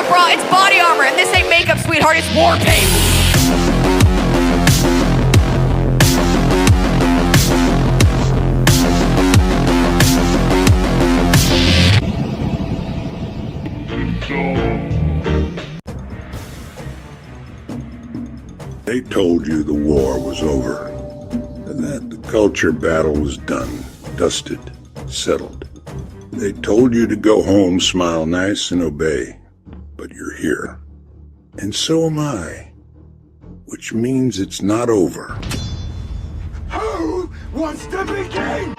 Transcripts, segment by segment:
Bra, it's body armor, and this ain't makeup, sweetheart, it's war paint. They told you the war was over, and that the culture battle was done, dusted, settled. They told you to go home, smile nice, and obey. But you're here. And so am I. Which means it's not over. Who wants to begin?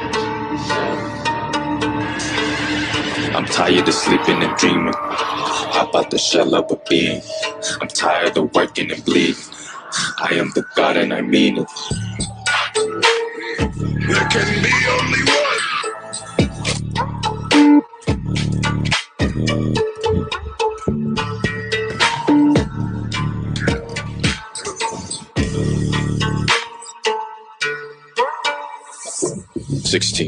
I'm tired of sleeping and dreaming about the shell of a being. I'm tired of working and bleeding. I am the God and I mean it. There can be only one.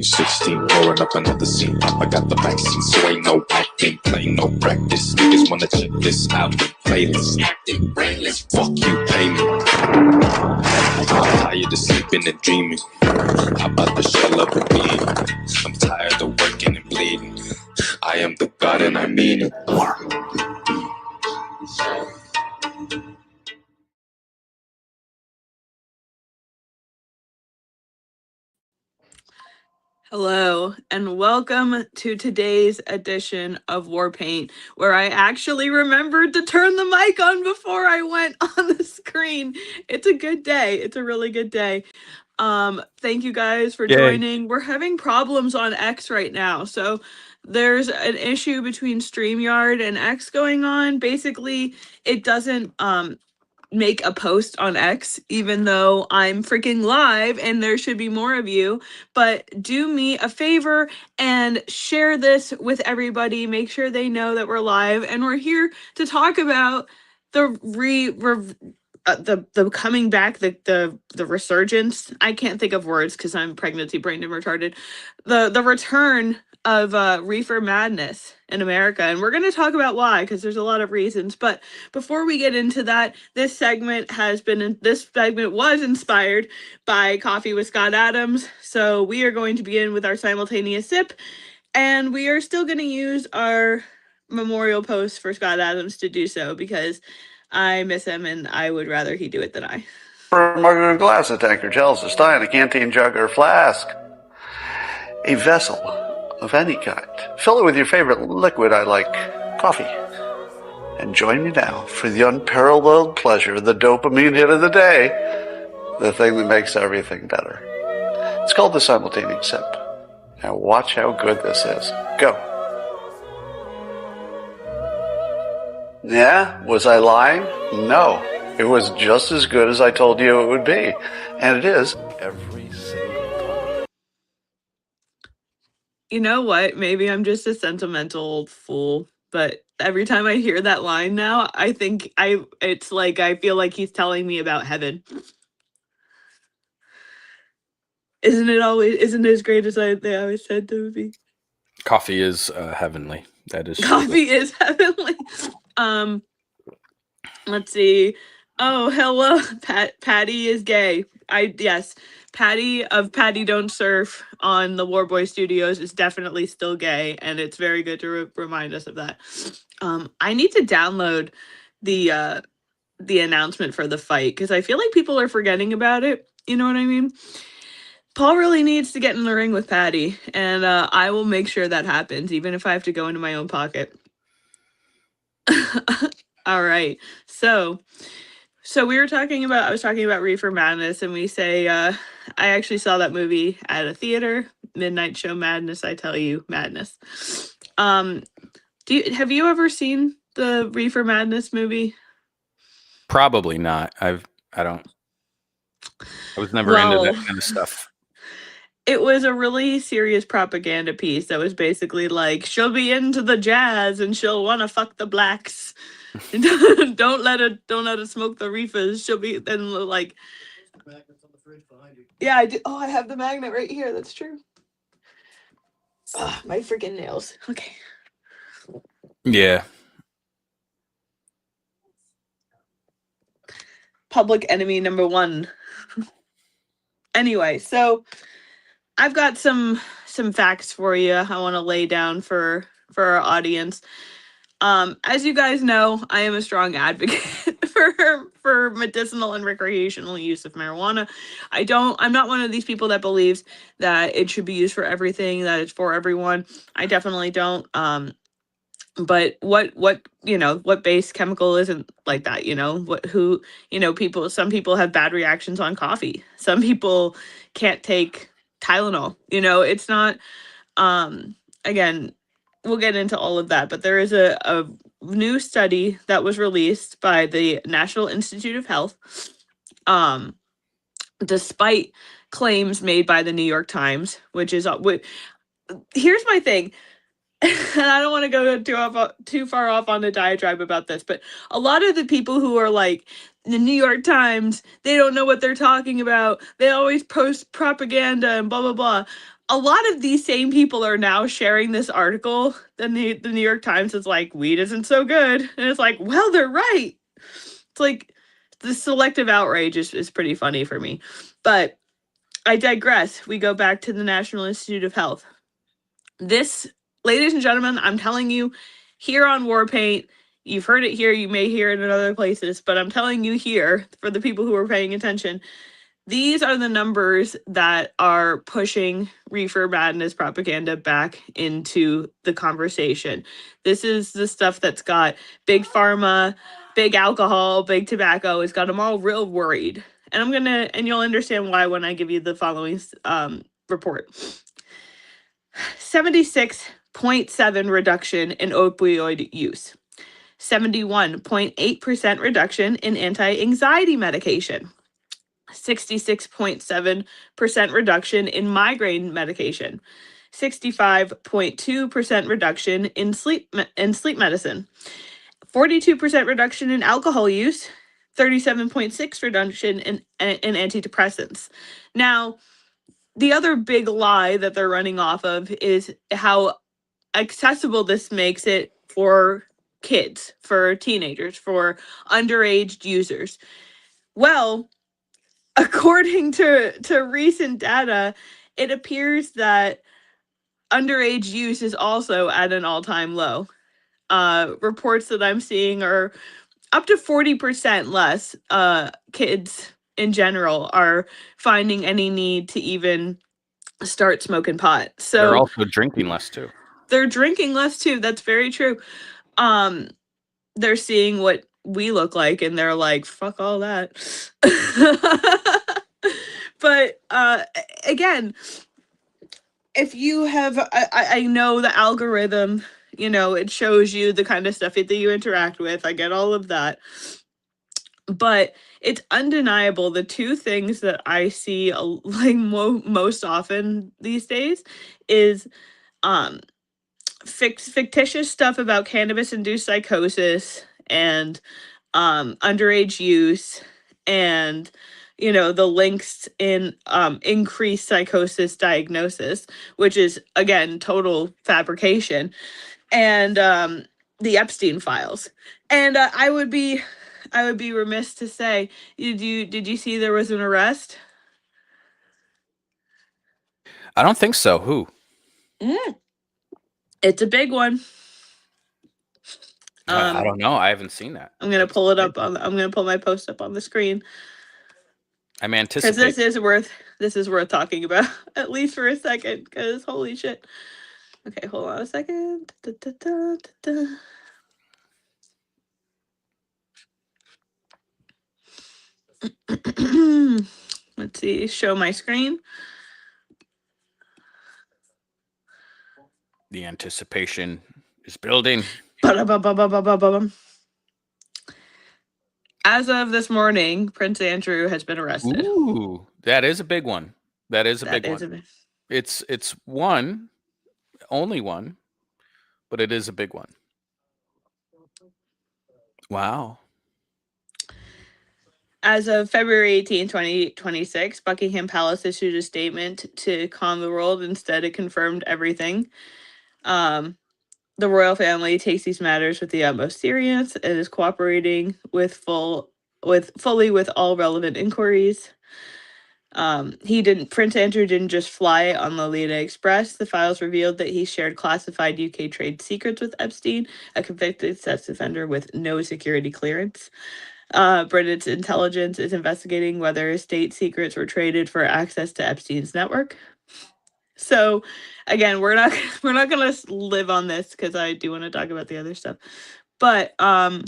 16, pouring up another scene. I got the vaccine, so ain't no acting, play no practice. Niggas wanna check this out, playlist. Acting brainless, fuck you, pay me. I'm tired of sleeping and dreaming about the shell of a being. I'm tired of working and bleeding. I am the God and I mean it. Hello, and welcome to today's edition of Warpaint, where I actually remembered to turn the mic on before I went on the screen. It's a good day. It's a really good day. Thank you guys for joining. We're having problems on X right now, so there's an issue between StreamYard and X going on. Basically, it doesn't make a post on X, even though I'm freaking live and there should be more of you. But do me a favor and share this with everybody. Make sure they know that we're live and we're here to talk about the the coming back, the resurgence. I can't think of words because I'm pregnancy brain and retarded. The return of Reefer Madness in America, and we're going to talk about why, because there's a lot of reasons. But before we get into that, this segment was inspired by Coffee with Scott Adams, so we are going to begin with our simultaneous sip, and we are still going to use our memorial post for Scott Adams to do so, because I miss him and I would rather he do it than I. For a mug or glass, a tankard, chalice, a stein, a canteen, jug, or flask. A vessel of any kind. Fill it with your favorite liquid. I like coffee. And join me now for the unparalleled pleasure of the dopamine hit of the day, the thing that makes everything better. It's called the simultaneous sip. Now watch how good this is. Go. Yeah, was I lying? No. It was just as good as I told you it would be. And it is every single time. You know what? Maybe I'm just a sentimental old fool, but every time I hear that line now, I think it's like I feel like he's telling me about heaven. Isn't it as great as they always said to be? Coffee is heavenly. That is true. Coffee is heavenly. Let's see. Oh, hello. Patty is gay. Yes. Patty of Patty Don't Surf on the Warboy Studios is definitely still gay, and it's very good to remind us of that. I need to download the announcement for the fight because I feel like people are forgetting about it. You know what I mean? Paul really needs to get in the ring with Patty, and I will make sure that happens, even if I have to go into my own pocket. All right. So I was talking about Reefer Madness, and we say, I actually saw that movie at a theater, Midnight Show Madness, I tell you, madness. Have you ever seen the Reefer Madness movie? Probably not. I was never into that kind of stuff. It was a really serious propaganda piece that was basically like, she'll be into the jazz and she'll want to fuck the blacks. don't let her smoke the reefers. She'll be then like. Yeah, I do. Oh, I have the magnet right here. That's true. My freaking nails. Okay. Yeah. Public enemy number 1. Anyway, so I've got some facts for you I want to lay down for our audience. As you guys know, I am a strong advocate for medicinal and recreational use of marijuana. I'm not one of these people that believes that it should be used for everything, that it's for everyone. I definitely don't. But what base chemical isn't like that, some people have bad reactions on coffee. Some people can't take Tylenol, it's not, again, we'll get into all of that, but there is a new study that was released by the National Institute of Health, despite claims made by the New York Times, which is, here's my thing, and I don't want to go too far off on a diatribe about this, but a lot of the people who are like, the New York Times, they don't know what they're talking about, they always post propaganda and blah, blah, blah. A lot of these same people are now sharing this article, and the New York Times is like, weed isn't so good. And it's like, well, they're right. It's like, the selective outrage is pretty funny for me. But I digress. We go back to the National Institute of Health. This, ladies and gentlemen, I'm telling you, here on Warpaint, you've heard it here, you may hear it in other places, but I'm telling you here, for the people who are paying attention, these are the numbers that are pushing Reefer Madness propaganda back into the conversation. This is the stuff that's got big pharma, big alcohol, big tobacco. It's got them all real worried. And you'll understand why when I give you the following report. 76.7 reduction in opioid use. 71.8% reduction in anti-anxiety medication. 66.7% reduction in migraine medication, 65.2% reduction in sleep medicine, 42% reduction in alcohol use, 37.6% reduction in antidepressants. Now, the other big lie that they're running off of is how accessible this makes it for kids, for teenagers, for underage users. Well, according to recent data, it appears that underage use is also at an all-time low. Reports that I'm seeing are up to 40% less kids in general are finding any need to even start smoking pot. So they're also drinking less too. They're drinking less too. That's very true. they're seeing what we look like and they're like, fuck all that. But again, if you have, I know the algorithm, it shows you the kind of stuff that you interact with. I get all of that. But it's undeniable, the two things that I see like most often these days is um fictitious stuff about cannabis induced psychosis and underage use, and the links in increased psychosis diagnosis, which is again total fabrication, and the Epstein files. And I would be remiss to say, did you see there was an arrest? I don't think so. Who? It's a big one. I don't know. I haven't seen that. I'm gonna pull it up I'm gonna pull my post up on the screen I'm because anticipating. this is worth talking about at least for a second, because holy shit. Okay, hold on a second. Let's see, show my screen. The anticipation is building. Ba-da-ba-ba-ba-ba-ba-bum. As of this morning, Prince Andrew has been arrested. Ooh, that is a big one. That is a That big is one. It's one, only one, but it is a big one. Wow. As of February 18, 2026, Buckingham Palace issued a statement to calm the world. Instead, it confirmed everything. The royal family takes these matters with the utmost seriousness and is cooperating fully with all relevant inquiries. Prince Andrew didn't just fly on Lolita Express. The files revealed that he shared classified UK trade secrets with Epstein, a convicted sex offender with no security clearance. Britain's intelligence is investigating whether state secrets were traded for access to Epstein's network. So, again, we're not gonna live on this because I do want to talk about the other stuff. But I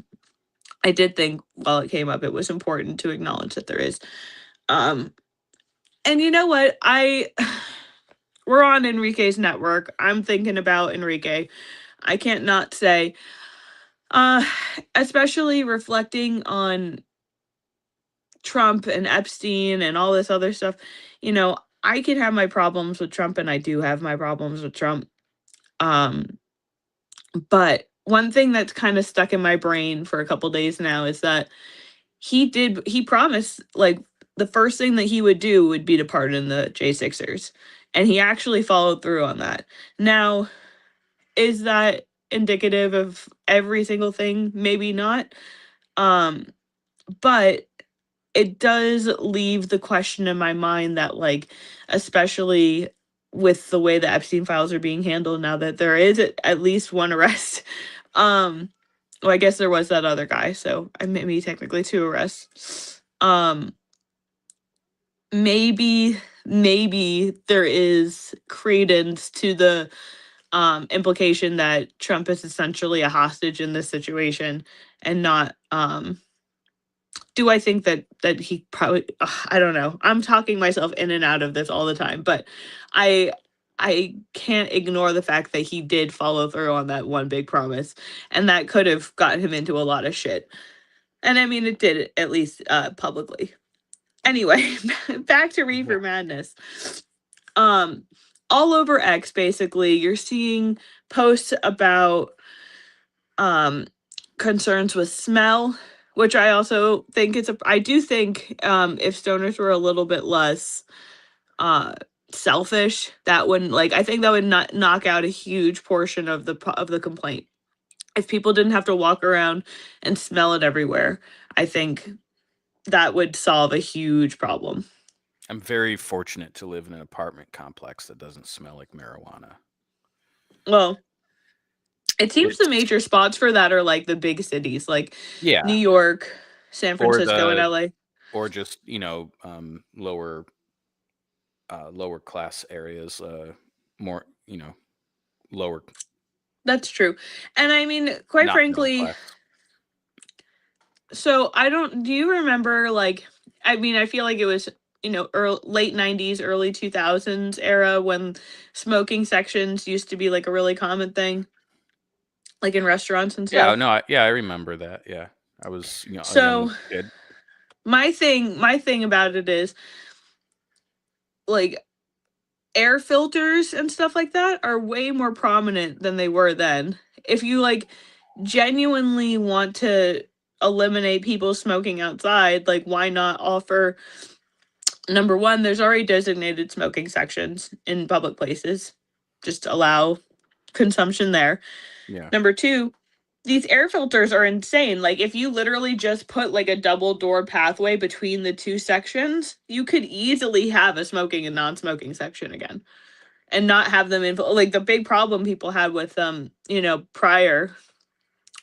did think while it came up, it was important to acknowledge that there is. And you know what? We're on Enrique's network. I'm thinking about Enrique. I can't not say, especially reflecting on Trump and Epstein and all this other stuff. I can have my problems with Trump, and I do have my problems with Trump. But one thing that's kind of stuck in my brain for a couple days now is that he promised, like, the first thing that he would do would be to pardon the J6ers. And he actually followed through on that. Now, is that indicative of every single thing? Maybe not. But it does leave the question in my mind that, like, especially with the way the Epstein files are being handled now, that there is at least one arrest. Well, I guess there was that other guy, so maybe technically two arrests. Maybe there is credence to the implication that Trump is essentially a hostage in this situation, and not do I think that he probably, I don't know. I'm talking myself in and out of this all the time, but I can't ignore the fact that he did follow through on that one big promise, and that could have gotten him into a lot of shit. And I mean, it did, at least publicly. Anyway, back to Reefer Madness. All over X, basically, you're seeing posts about concerns with smell, which I also think I do think if stoners were a little bit less selfish, that wouldn't, like, I think that would not knock out a huge portion of the complaint. If people didn't have to walk around and smell it everywhere, I think that would solve a huge problem. I'm very fortunate to live in an apartment complex that doesn't smell like marijuana. Well, it seems the major spots for that are like the big cities, like New York, San Francisco, and LA. Or just, lower class areas, more, lower. That's true. And I mean, quite frankly, So do you remember, like, I mean, I feel like it was, late 90s, early 2000s era when smoking sections used to be like a really common thing, like in restaurants and Yeah, stuff. no, I remember that. Yeah, I was a young So kid. my thing about it is, like, air filters and stuff like that are way more prominent than they were then. If you, like, genuinely want to eliminate people smoking outside, like, why not offer, number one, there's already designated smoking sections in public places. Just allow consumption there. Yeah, Number two, these air filters are insane. Like, if you literally just put like a double door pathway between the two sections, you could easily have a smoking and non-smoking section again and not have them in, like, the big problem people had with prior,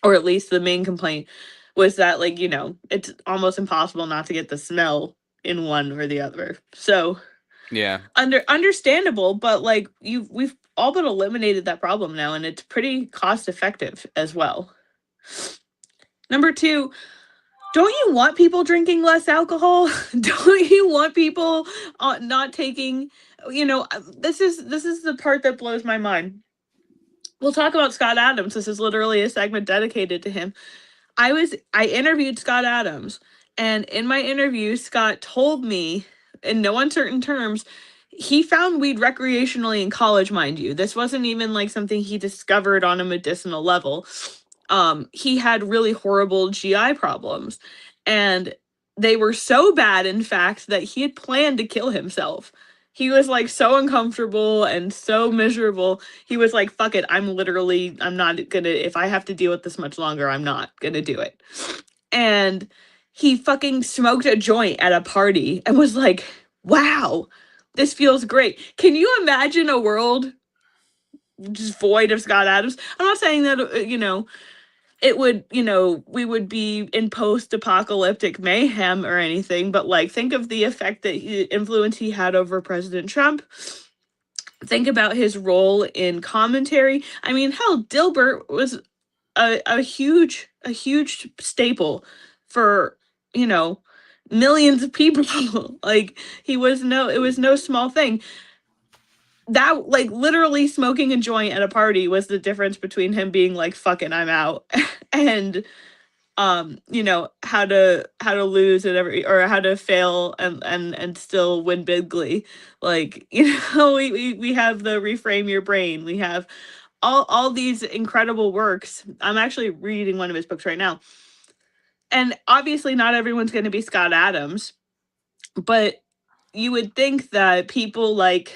or at least the main complaint, was that, like, it's almost impossible not to get the smell in one or the other. So yeah. understandable, but like, we've all but eliminated that problem now, and it's pretty cost effective as well. Number two, don't you want people drinking less alcohol? Don't you want people not taking, this is the part that blows my mind. We'll talk about Scott Adams. This is literally a segment dedicated to him. I interviewed Scott Adams, and in my interview, Scott told me, in no uncertain terms, he found weed recreationally in college, mind you. This wasn't even like something he discovered on a medicinal level. He had really horrible GI problems, and they were so bad, in fact, that he had planned to kill himself. He was like so uncomfortable and so miserable. He was like, fuck it, I'm not gonna, if I have to deal with this much longer, I'm not gonna do it. And he fucking smoked a joint at a party and was like, wow, this feels great. Can you imagine a world just void of Scott Adams? I'm not saying that, it would, we would be in post-apocalyptic mayhem or anything, but like, think of the effect that influence he had over President Trump. Think about his role in commentary. I mean, hell, Dilbert was a huge staple for, millions of people. Like, it was no small thing. That, like, literally smoking a joint at a party was the difference between him being like, fucking, I'm out, and how to lose at every, or how to fail and still win bigly. Like, we have the Reframe Your Brain. We have all these incredible works. I'm actually reading one of his books right now. And obviously not everyone's going to be Scott Adams, but you would think that people like,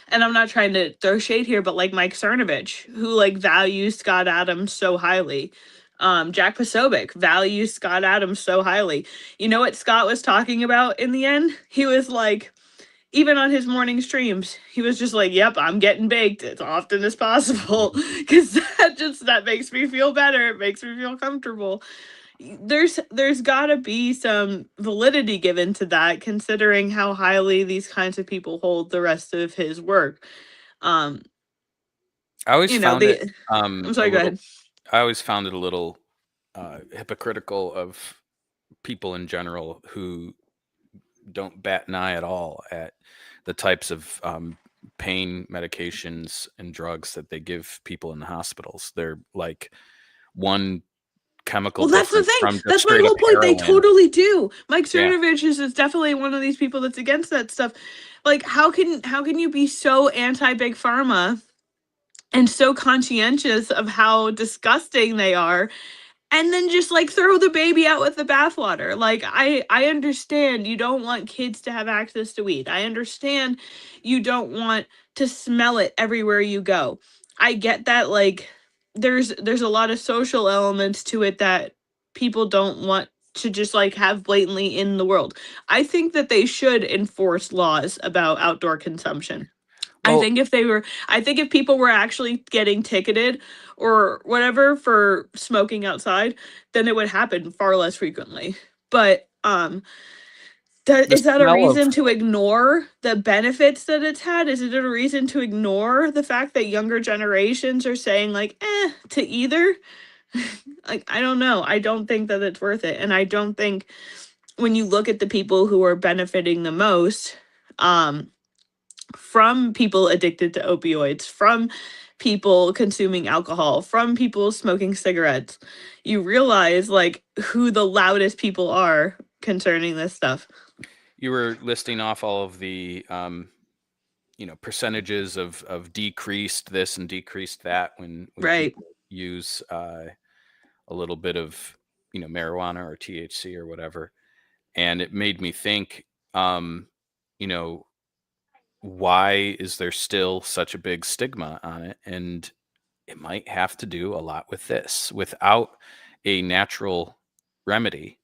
and I'm not trying to throw shade here, but like Mike Cernovich, who like values Scott Adams so highly. Jack Posobiec values Scott Adams so highly. You know what Scott was talking about in the end? He was like, even on his morning streams, he was just like, yep, I'm getting baked as often as possible, because that makes me feel better. It makes me feel comfortable. There's gotta be some validity given to that, considering how highly these kinds of people hold the rest of his work. I always found it I'm a sorry, go little. ahead. I always found it a little hypocritical of people in general who don't bat an eye at all at the types of pain medications and drugs that they give people in the hospitals. They're like one chemical Well, that's the difference thing. from just That's my straight up whole point. They heroin. totally do. Mike Yeah. Cernovich is definitely one of these people that's against that stuff. Like, how can you be so anti big pharma and so conscientious of how disgusting they are, and then just like throw the baby out with the bathwater? Like, I understand you don't want kids to have access to weed. I understand you don't want to smell it everywhere you go. I get that. Like, there's a lot of social elements to it that people don't want to just like have blatantly in the world. I think that they should enforce laws about outdoor consumption. Well, I think if people were actually getting ticketed or whatever for smoking outside, then it would happen far less frequently. But the is that a smell of reason to ignore the benefits that it's had? Is it a reason to ignore the fact that younger generations are saying like, to either? Like, I don't know. I don't think that it's worth it. And I don't think when you look at the people who are benefiting the most, from people addicted to opioids, from people consuming alcohol, from people smoking cigarettes, you realize like who the loudest people are concerning this stuff. You were listing off all of the percentages of decreased this and decreased that when Right. people use a little bit of marijuana or THC or whatever, and it made me think, you know, why is there still such a big stigma on it? And it might have to do a lot with this. Without a natural remedy,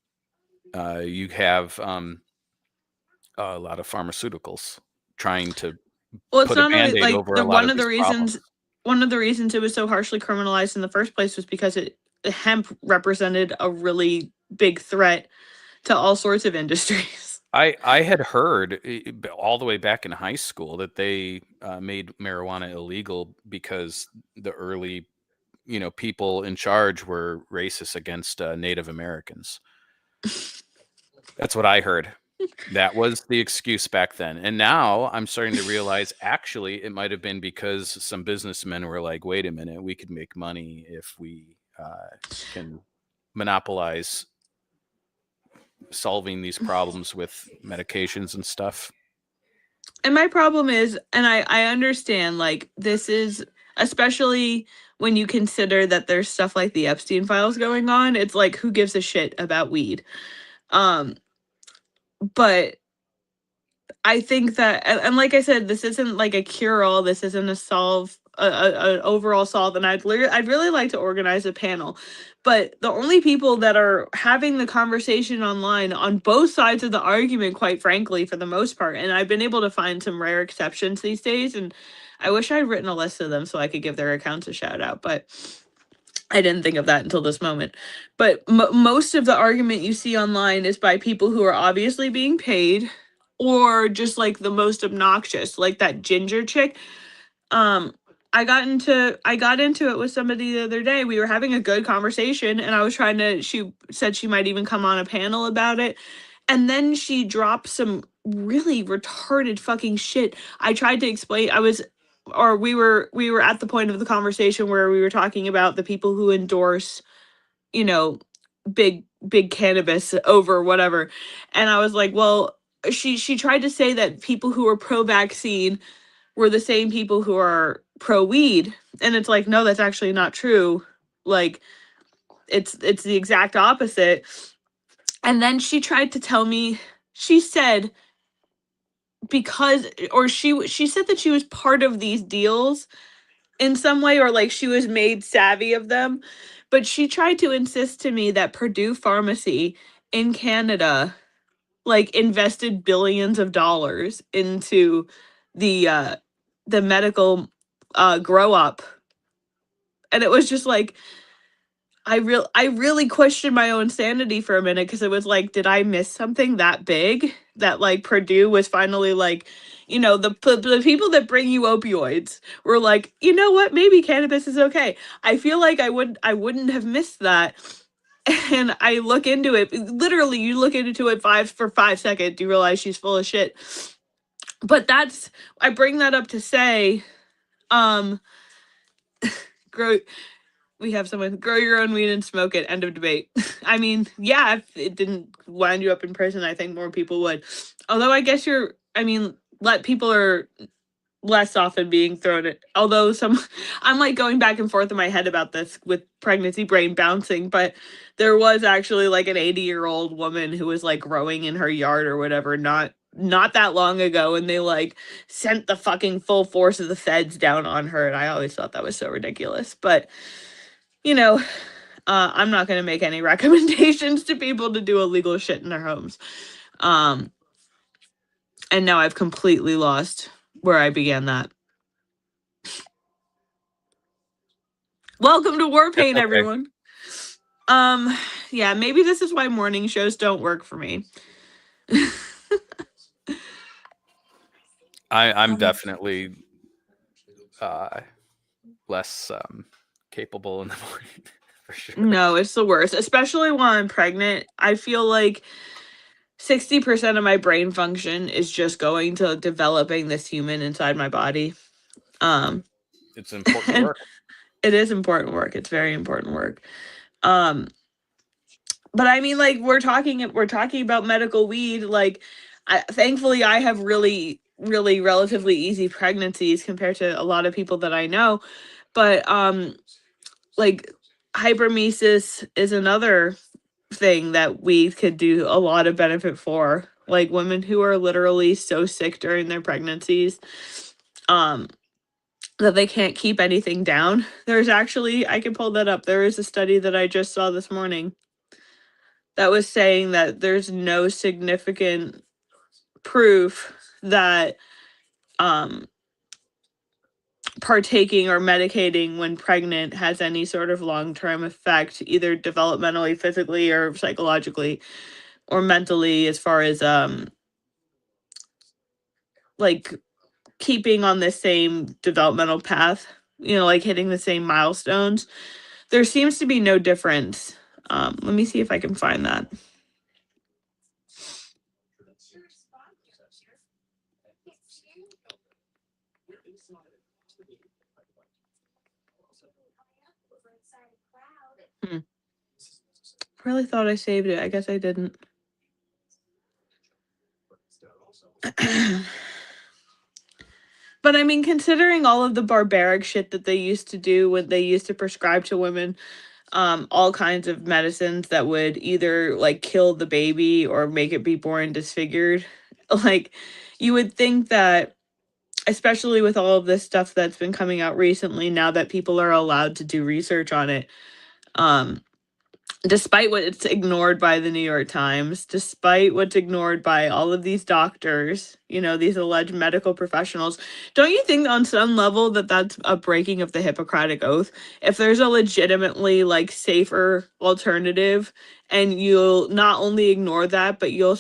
you have a lot of pharmaceuticals trying to Well, it's put a not only band-aid like over a the lot of these problems. one of the reasons it was so harshly criminalized in the first place was because hemp represented a really big threat to all sorts of industries. I had heard all the way back in high school that they made marijuana illegal because the early, people in charge were racist against Native Americans. That's what I heard. That was the excuse back then. And now I'm starting to realize actually it might have been because some businessmen were like, wait a minute, we could make money if we can monopolize solving these problems with medications and stuff. And my problem is, and I understand, like, this is, especially when you consider that there's stuff like the Epstein files going on, it's like, who gives a shit about weed? Um, but I think that, and like I said, this isn't like a cure all. This isn't a solve, an overall solve. And I'd really like to organize a panel. But the only people that are having the conversation online on both sides of the argument, quite frankly, for the most part, and I've been able to find some rare exceptions these days, and I wish I'd written a list of them so I could give their accounts a shout out, but I didn't think of that until this moment. But most of the argument you see online is by people who are obviously being paid or just like the most obnoxious, like that ginger chick. Um I got into it with somebody the other day. We were having a good conversation and I was trying to she said she might even come on a panel about it. And then she dropped some really retarded fucking shit. I tried to explain. We were at the point of the conversation where we were talking about the people who endorse, you know, big cannabis over whatever. And I was like, well, she tried to say that people who are pro vaccine were the same people who are pro weed, and it's like, no, that's actually not true. Like, it's the exact opposite. And then she tried to tell me, she said, because, or she said that she was part of these deals in some way, or like she was made savvy of them, but she tried to insist to me that Purdue Pharmacy in Canada like invested billions of dollars into the medical grow up. And it was just like, I really questioned my own sanity for a minute, because it was like, did I miss something that big, that like Purdue was finally like, the people that bring you opioids were like, you know what, maybe cannabis is okay. I feel like I wouldn't have missed that. And I look into it, literally you look into it for 5 seconds, you realize she's full of shit. But I bring that up to say, um grow we have someone, grow your own weed and smoke it, end of debate. I mean, yeah, if it didn't wind you up in prison, I think more people would. Although I guess let people are less often being thrown at, although I'm like going back and forth in my head about this with pregnancy brain bouncing, but there was actually like an 80-year-old woman who was like growing in her yard or whatever, not that long ago, and they like sent the fucking full force of the feds down on her, and I always thought that was so ridiculous. But you know, I'm not going to make any recommendations to people to do illegal shit in their homes. And now I've completely lost where I began that. Welcome to War That's Paint, okay. everyone. Yeah, maybe this is why morning shows don't work for me. I'm definitely less capable in the morning for sure. No, it's the worst, especially while I'm pregnant. I feel like 60% of my brain function is just going to developing this human inside my body. It's important And work. it is important work. It's very important work. Um, but I mean, like we're talking about medical weed. Like, thankfully, I have really, really relatively easy pregnancies compared to a lot of people that I know. But like hypermesis is another thing that we could do a lot of benefit for. Like women who are literally so sick during their pregnancies, um, that they can't keep anything down. There's actually, I can pull that up. There is a study that I just saw this morning that was saying that there's no significant proof that um partaking or medicating when pregnant has any sort of long-term effect, either developmentally, physically, or psychologically, or mentally, as far as like keeping on the same developmental path, like hitting the same milestones. There seems to be no difference. Let me see if I can find that. Hmm. Really thought I saved it. I guess I didn't. But I mean, considering all of the barbaric shit that they used to do when they used to prescribe to women all kinds of medicines that would either like kill the baby or make it be born disfigured, like you would think that, especially with all of this stuff that's been coming out recently, now that people are allowed to do research on it, um despite what it's ignored by the New York Times, despite what's ignored by all of these doctors, these alleged medical professionals, don't you think on some level that that's a breaking of the Hippocratic Oath? If there's a legitimately like safer alternative and you'll not only ignore that, but you'll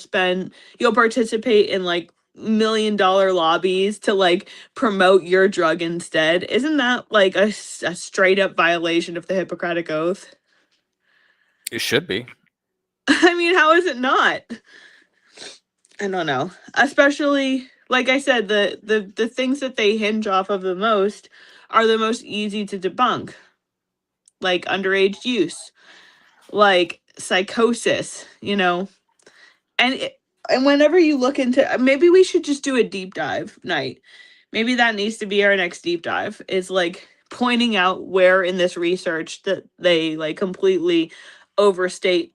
participate in like $1 million lobbies to like promote your drug instead, isn't that like a straight up violation of the Hippocratic Oath? It should be. I mean, how is it not? I don't know. Especially, like I said, the things that they hinge off of the most are the most easy to debunk, like underage use, like psychosis, and and whenever you look into, maybe we should just do a deep dive night. Maybe that needs to be our next deep dive. Is like pointing out where in this research that they like completely overstate.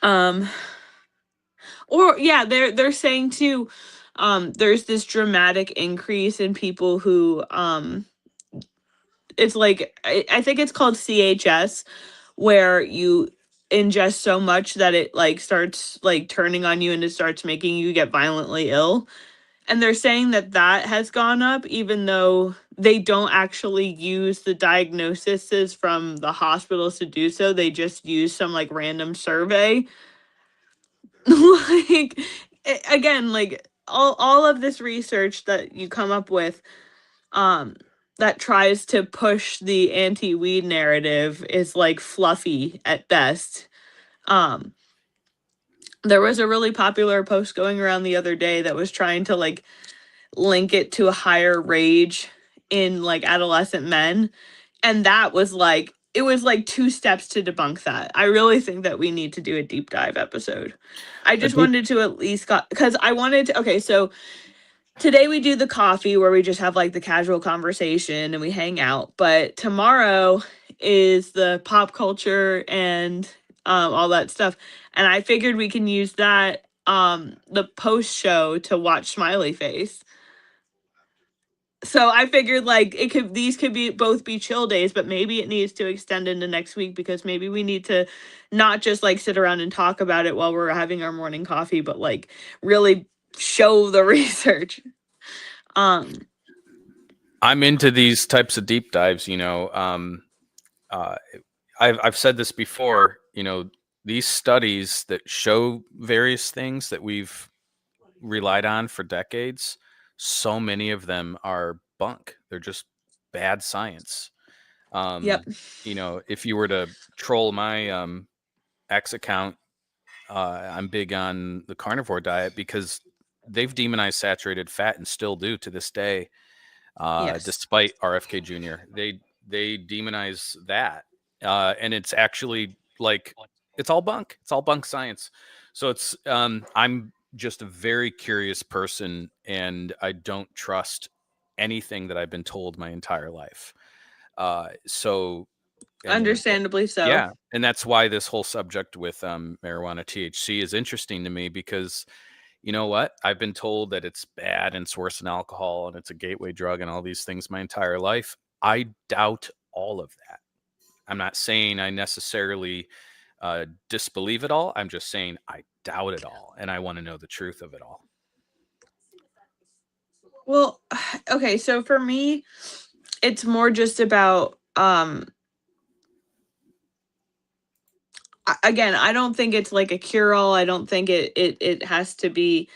Um, Or yeah, they're saying too, there's this dramatic increase in people who it's like I think it's called CHS, where you ingest so much that it like starts like turning on you and it starts making you get violently ill. And they're saying that that has gone up, even though they don't actually use the diagnoses from the hospitals to do so. They just use some like random survey. Like again, like all of this research that you come up with um that tries to push the anti-weed narrative is like fluffy at best. um there was a really popular post going around the other day that was trying to like link it to a higher rage in like adolescent men, and that was like it was like two steps to debunk that. I really think that we need to do a deep dive episode. I A just deep wanted to at least got because I wanted to. Okay, so today we do the coffee where we just have like the casual conversation and we hang out, but tomorrow is the pop culture and all that stuff, and I figured we can use that the post show to watch Smiley Face. So I figured like these could be both be chill days, but maybe it needs to extend into next week because maybe we need to not just like sit around and talk about it while we're having our morning coffee, but like really show the research. Um I'm into these types of deep dives. Uh, I've said this before. These studies that show various things that we've relied on for decades, so many of them are bunk. They're just bad science. Yep. If you were to troll my X account, I'm big on the carnivore diet because they've demonized saturated fat and still do to this day. Yes. Despite RFK Jr., they demonize that, and it's actually like it's all bunk. It's all bunk science. So it's I'm just a very curious person, and I don't trust anything that I've been told my entire life. So and Understandably so. yeah, and that's why this whole subject with marijuana THC is interesting to me because you know what? I've been told that it's bad and it's worse than alcohol and it's a gateway drug and all these things my entire life. I doubt all of that. I'm not saying I necessarily disbelieve it all. I'm just saying I doubt it all and I want to know the truth of it all. Well, okay, so for me, it's more just about again, I don't think it's like a cure-all. I don't think it has to be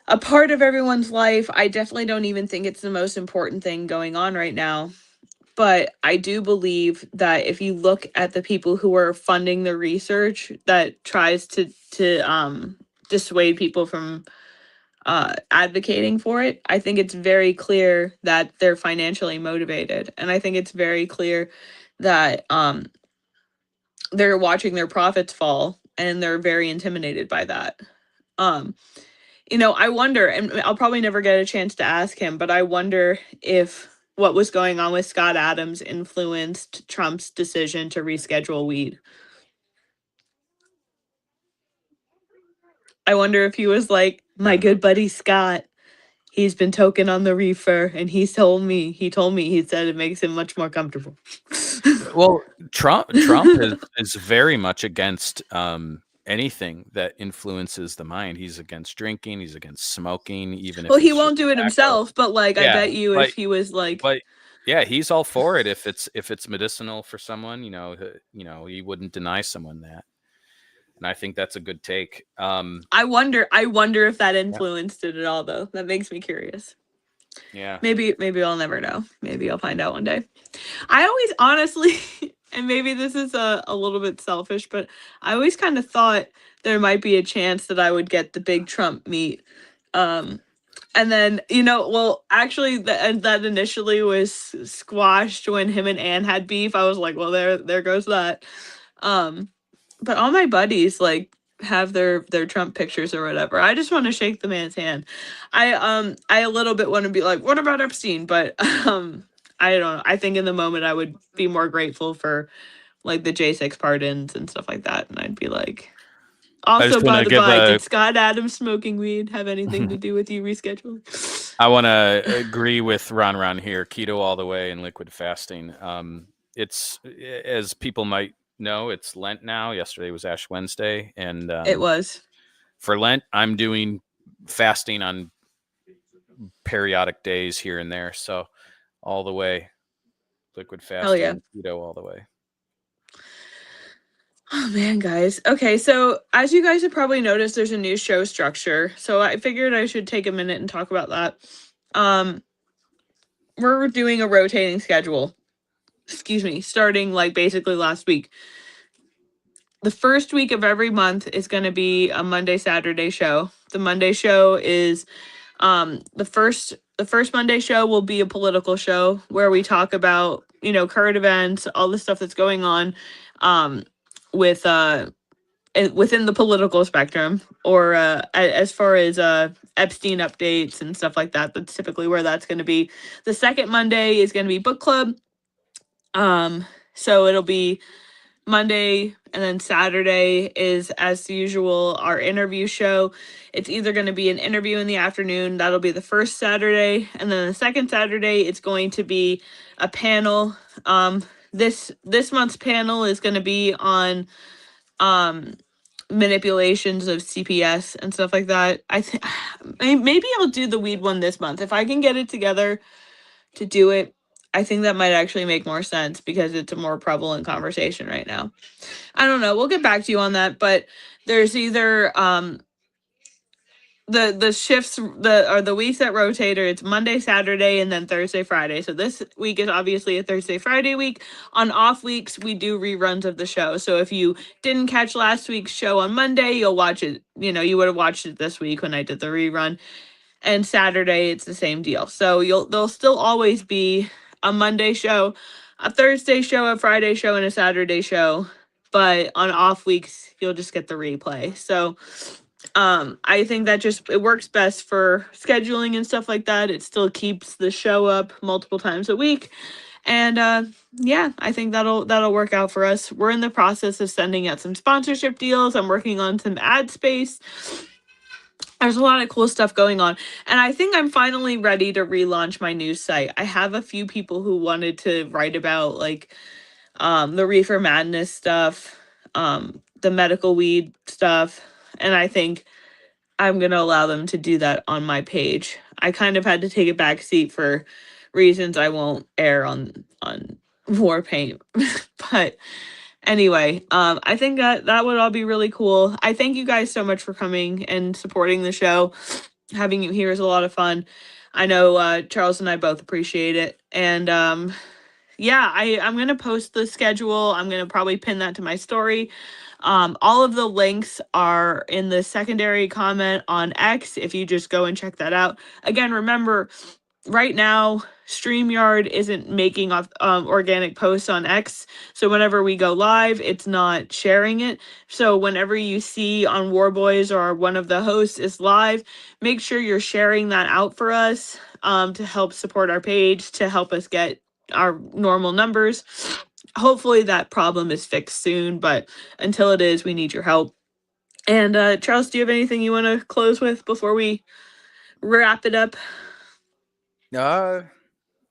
a part of everyone's life. I definitely don't even think it's the most important thing going on right now. But I do believe that if you look at the people who are funding the research that tries to dissuade people from advocating for it, I think it's very clear that they're financially motivated, and I think it's very clear that they're watching their profits fall, and they're very intimidated by that. I wonder, and I'll probably never get a chance to ask him, but I wonder if what was going on with Scott Adams influenced Trump's decision to reschedule weed. I wonder if he was like, my good buddy Scott, he's been token on the reefer, and he told me, he said it makes him much more comfortable. Well, Trump is very much against anything that influences the mind. He's against drinking. He's against smoking, even if Well, he it's won't just do it tobacco. himself, but like, I Yeah, bet you but if he was like, but yeah, he's all for it if it's medicinal for someone. He wouldn't deny someone that, and I think that's a good take. I wonder if that influenced it at all, though. That makes me curious. Yeah. Maybe I'll never know. Maybe I'll find out one day. I always honestly, and maybe this is a little bit selfish, but I always kind of thought there might be a chance that I would get the big Trump meet. And then, well, actually that initially was squashed when him and Ann had beef. I was like, well, there goes that. But all my buddies like have their Trump pictures or whatever. I just want to shake the man's hand. I a little bit want to be like, what about Epstein? But I don't know. I think in the moment I would be more grateful for like the J6 pardons and stuff like that, and I'd be like, also, just wanna by the give by, a- did Scott Adams smoking weed have anything to do with you rescheduling? I want to agree with Ron here. Keto all the way and liquid fasting. It's as people might know, it's Lent now. Yesterday was Ash Wednesday, and It was. for Lent, I'm doing fasting on periodic days here and there. So all the way, liquid fasting, yeah. keto all the way. Oh man, guys. Okay, so as you guys have probably noticed, there's a new show structure. So I figured I should take a minute and talk about that. We're doing a rotating schedule. Excuse me, starting like basically last week. The first week of every month is going to be a Monday Saturday show. The Monday show is the first Monday show will be a political show where we talk about, current events, all the stuff that's going on with within the political spectrum, or as far as Epstein updates and stuff like that. That's typically where that's going to be. The second Monday is going to be book club. So it'll be Monday, and then Saturday is, as usual, our interview show. It's either going to be an interview in the afternoon. That'll be the first Saturday, and then the second Saturday it's going to be a panel. This month's panel is going to be on manipulations of CPS and stuff like that. I think maybe I'll do the weed one this month if I can get it together to do it. I think that might actually make more sense because it's a more prevalent conversation right now. I don't know. We'll get back to you on that, but there's either the shifts the weeks that rotate are it's Monday, Saturday, and then Thursday, Friday. So this week is obviously a Thursday, Friday week. On off weeks, we do reruns of the show. So if you didn't catch last week's show on Monday, you'll watch it. You would have watched it this week when I did the rerun. And Saturday, it's the same deal. So there'll still always be a Monday show, a Thursday show, a Friday show, and a Saturday show. But on off weeks, you'll just get the replay. So I think that it works best for scheduling and stuff like that. It still keeps the show up multiple times a week. And yeah, I think that'll work out for us. We're in the process of sending out some sponsorship deals. I'm working on some ad space. There's a lot of cool stuff going on. And I think I'm finally ready to relaunch my news site. I have a few people who wanted to write about like the Reefer Madness stuff, the medical weed stuff, and I think I'm going to allow them to do that on my page. I kind of had to take a back seat for reasons I won't air on Warpaint. But anyway, I think that would all be really cool. I thank you guys so much for coming and supporting the show. Having you here is a lot of fun. I know Charles and I both appreciate it. And yeah, I'm going to post the schedule. I'm going to probably pin that to my story. All of the links are in the secondary comment on X if you just go and check that out. Again, remember, right now, StreamYard isn't making organic posts on X. So whenever we go live, it's not sharing it. So whenever you see on Warboys or one of the hosts is live, make sure you're sharing that out for us to help support our page, to help us get our normal numbers. Hopefully that problem is fixed soon, but until it is, we need your help. And Charles, do you have anything you want to close with before we wrap it up? No,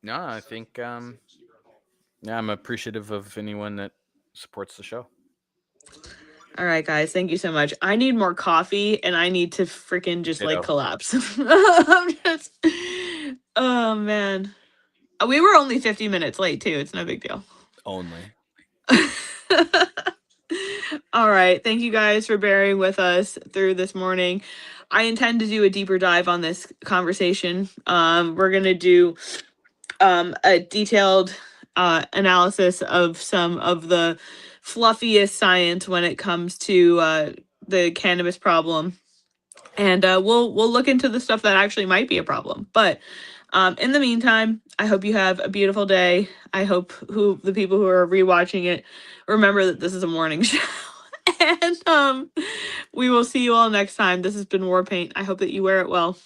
I think yeah, I'm appreciative of anyone that supports the show. All right, guys, thank you so much. I need more coffee and I need to freaking just like Ditto. collapse. Oh man. We were only 50 minutes late too. It's no big deal. Only. All right. Thank you guys for bearing with us through this morning. I intend to do a deeper dive on this conversation. We're going to do a detailed analysis of some of the fluffiest science when it comes to the cannabis problem. And we'll look into the stuff that actually might be a problem. But in the meantime, I hope you have a beautiful day. I hope the people who are rewatching it remember that this is a morning show. And we will see you all next time. This has been Warpaint. I hope that you wear it well.